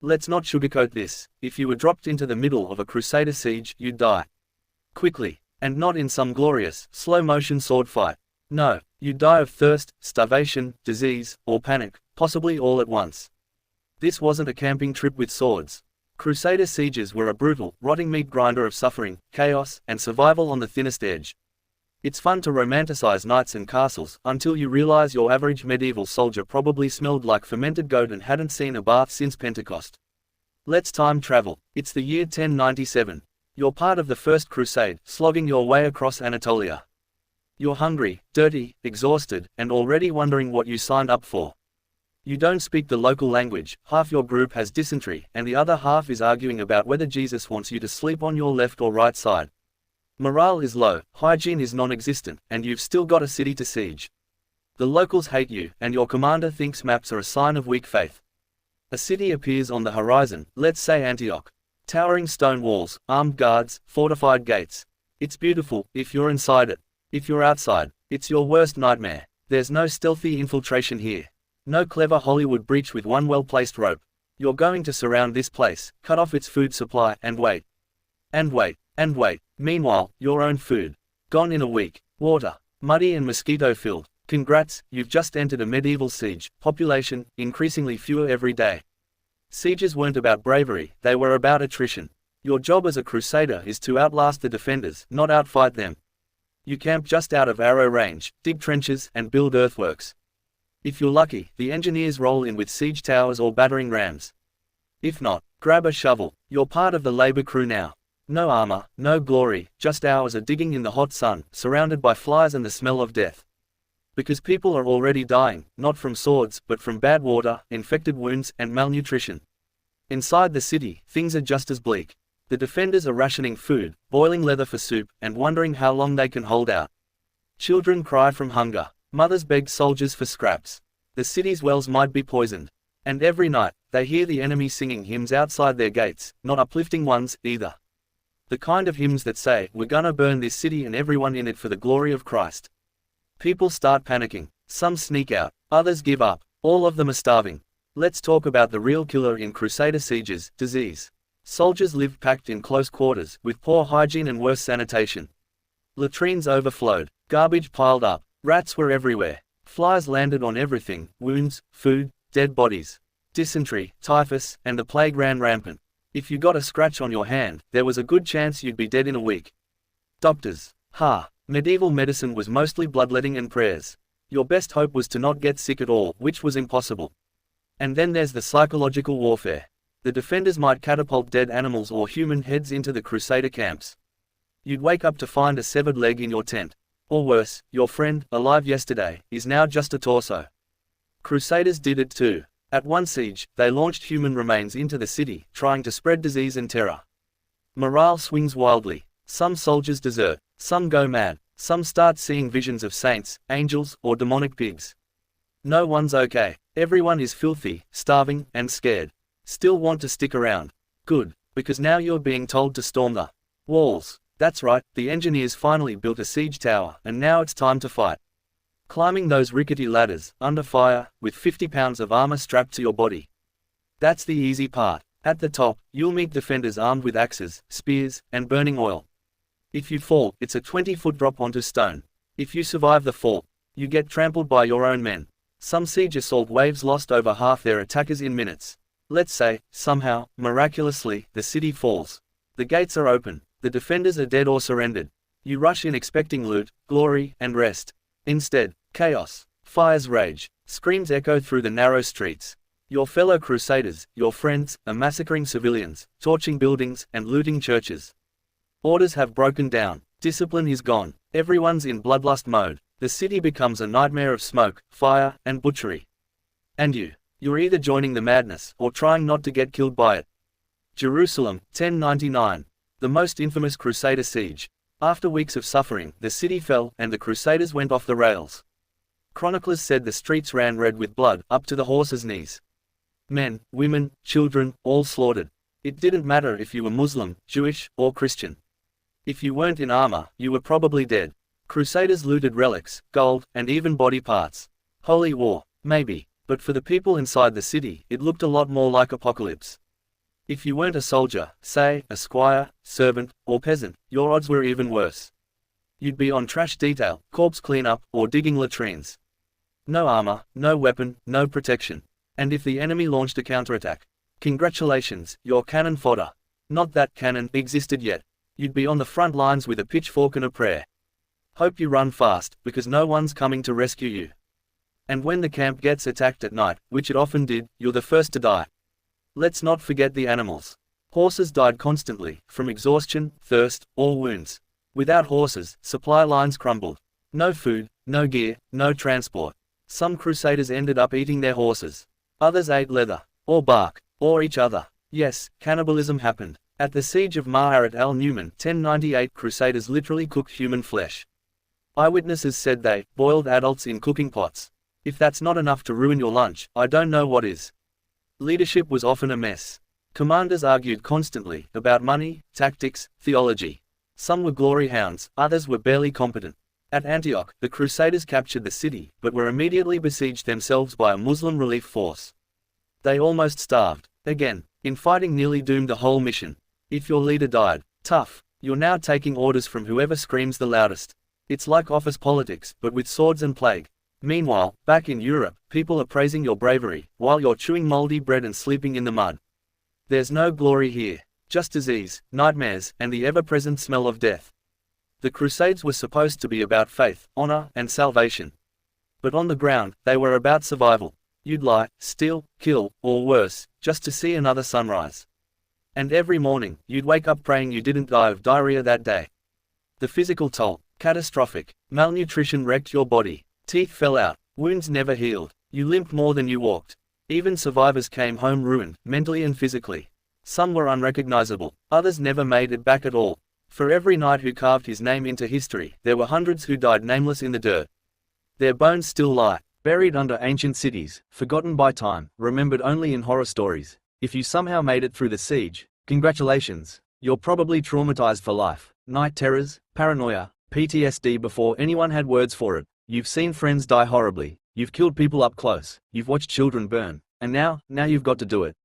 Let's not sugarcoat this. If you were dropped into the middle of a Crusader siege, you'd die. Quickly. And not in some glorious, slow-motion sword fight. No, you'd die of thirst, starvation, disease, or panic, possibly all at once. This wasn't a camping trip with swords. Crusader sieges were a brutal, rotting meat grinder of suffering, chaos, and survival on the thinnest edge. It's fun to romanticize knights and castles, until you realize your average medieval soldier probably smelled like fermented goat and hadn't seen a bath since Pentecost. Let's time travel. It's the year 1097. You're part of the First Crusade, slogging your way across Anatolia. You're hungry, dirty, exhausted, and already wondering what you signed up for. You don't speak the local language, half your group has dysentery, and the other half is arguing about whether Jesus wants you to sleep on your left or right side. Morale is low, hygiene is non-existent, and you've still got a city to siege. The locals hate you, and your commander thinks maps are a sign of weak faith. A city appears on the horizon, let's say Antioch. Towering stone walls, armed guards, fortified gates. It's beautiful, if you're inside it. If you're outside, it's your worst nightmare. There's no stealthy infiltration here. No clever Hollywood breach with one well-placed rope. You're going to surround this place, cut off its food supply, and wait. And wait, and wait. Meanwhile, your own food. Gone in a week. Water. Muddy and mosquito-filled. Congrats, you've just entered a medieval siege. Population, increasingly fewer every day. Sieges weren't about bravery, they were about attrition. Your job as a crusader is to outlast the defenders, not outfight them. You camp just out of arrow range, dig trenches, and build earthworks. If you're lucky, the engineers roll in with siege towers or battering rams. If not, grab a shovel. You're part of the labor crew now. No armor, no glory, just hours of digging in the hot sun, surrounded by flies and the smell of death. Because people are already dying, not from swords, but from bad water, infected wounds, and malnutrition. Inside the city, things are just as bleak. The defenders are rationing food, boiling leather for soup, and wondering how long they can hold out. Children cry from hunger. Mothers beg soldiers for scraps. The city's wells might be poisoned. And every night, they hear the enemy singing hymns outside their gates, not uplifting ones, either. The kind of hymns that say, "We're gonna burn this city and everyone in it for the glory of Christ." People start panicking. Some sneak out. Others give up. All of them are starving. Let's talk about the real killer in Crusader sieges, disease. Soldiers lived packed in close quarters, with poor hygiene and worse sanitation. Latrines overflowed. Garbage piled up. Rats were everywhere. Flies landed on everything, wounds, food, dead bodies. Dysentery, typhus, and the plague ran rampant. If you got a scratch on your hand, there was a good chance you'd be dead in a week. Doctors. Medieval medicine was mostly bloodletting and prayers. Your best hope was to not get sick at all, which was impossible. And then there's the psychological warfare. The defenders might catapult dead animals or human heads into the Crusader camps. You'd wake up to find a severed leg in your tent. Or worse, your friend, alive yesterday, is now just a torso. Crusaders did it too. At one siege, they launched human remains into the city, trying to spread disease and terror. Morale swings wildly. Some soldiers desert. Some go mad. Some start seeing visions of saints, angels, or demonic pigs. No one's okay. Everyone is filthy, starving, and scared. Still want to stick around. Good, because now you're being told to storm the walls. That's right, the engineers finally built a siege tower, and now it's time to fight. Climbing those rickety ladders, under fire, with 50 pounds of armor strapped to your body. That's the easy part. At the top, you'll meet defenders armed with axes, spears, and burning oil. If you fall, it's a 20-foot drop onto stone. If you survive the fall, you get trampled by your own men. Some siege assault waves lost over half their attackers in minutes. Let's say, somehow, miraculously, the city falls. The gates are open. The defenders are dead or surrendered. You rush in expecting loot, glory, and rest. Instead, chaos. Fires rage. Screams echo through the narrow streets. Your fellow crusaders, your friends, are massacring civilians, torching buildings, and looting churches. Orders have broken down. Discipline is gone. Everyone's in bloodlust mode. The city becomes a nightmare of smoke, fire, and butchery. And you're either joining the madness, or trying not to get killed by it. Jerusalem, 1099. The most infamous Crusader siege. After weeks of suffering, the city fell, and the Crusaders went off the rails. Chroniclers said the streets ran red with blood, up to the horses' knees. Men, women, children, all slaughtered. It didn't matter if you were Muslim, Jewish, or Christian. If you weren't in armor, you were probably dead. Crusaders looted relics, gold, and even body parts. Holy war, maybe, but for the people inside the city, it looked a lot more like apocalypse. If you weren't a soldier, say, a squire, servant, or peasant, your odds were even worse. You'd be on trash detail, corpse cleanup, or digging latrines. No armor, no weapon, no protection. And if the enemy launched a counterattack, congratulations, you're cannon fodder. Not that cannon existed yet. You'd be on the front lines with a pitchfork and a prayer. Hope you run fast, because no one's coming to rescue you. And when the camp gets attacked at night, which it often did, you're the first to die. Let's not forget the animals. Horses died constantly, from exhaustion, thirst, or wounds. Without horses, supply lines crumbled. No food, no gear, no transport. Some crusaders ended up eating their horses. Others ate leather, or bark, or each other. Yes, cannibalism happened. At the siege of Maharat al-Numan, 1098, crusaders literally cooked human flesh. Eyewitnesses said they boiled adults in cooking pots. If that's not enough to ruin your lunch, I don't know what is. Leadership was often a mess. Commanders argued constantly about money, tactics, theology. Some were glory hounds, others were barely competent. At Antioch, the Crusaders captured the city, but were immediately besieged themselves by a Muslim relief force. They almost starved. Again, infighting nearly doomed the whole mission. If your leader died, tough, you're now taking orders from whoever screams the loudest. It's like office politics, but with swords and plague. Meanwhile, back in Europe, people are praising your bravery, while you're chewing moldy bread and sleeping in the mud. There's no glory here. Just disease, nightmares, and the ever-present smell of death. The Crusades were supposed to be about faith, honor, and salvation. But on the ground, they were about survival. You'd lie, steal, kill, or worse, just to see another sunrise. And every morning, you'd wake up praying you didn't die of diarrhea that day. The physical toll, catastrophic. Malnutrition wrecked your body. Teeth fell out, wounds never healed. You limped more than you walked. Even survivors came home ruined, mentally and physically. Some were unrecognizable, others never made it back at all. For every knight who carved his name into history, there were hundreds who died nameless in the dirt. Their bones still lie, buried under ancient cities, forgotten by time, remembered only in horror stories. If you somehow made it through the siege, congratulations. You're probably traumatized for life. Night terrors, paranoia, PTSD before anyone had words for it. You've seen friends die horribly, you've killed people up close, you've watched children burn, and now you've got to do it.